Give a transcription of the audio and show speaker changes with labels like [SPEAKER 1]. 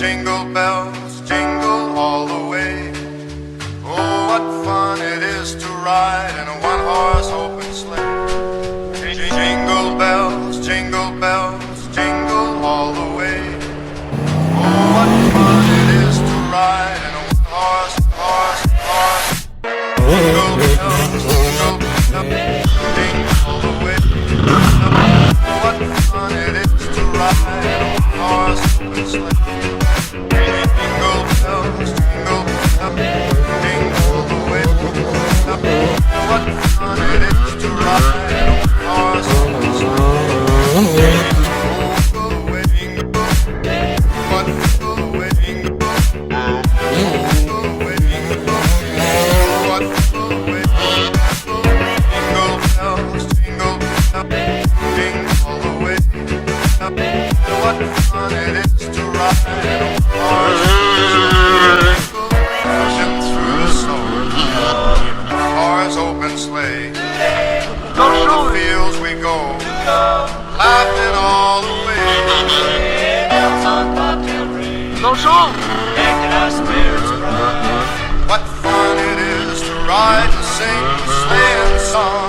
[SPEAKER 1] bells, jingle all the way. Oh, what fun it is to ride in a one-horse open sleigh. Jingle bells, jingle all the way. Oh, what fun it is to ride in a one-horse. Jingle bells, jingle all the way. Oh, what fun it is to ride in a one-horse open sleigh. Jingle bells, jingle all the way. What fun it is to ride in a one-horse open sleigh. What fun it is to ride and sing, sleigh and song.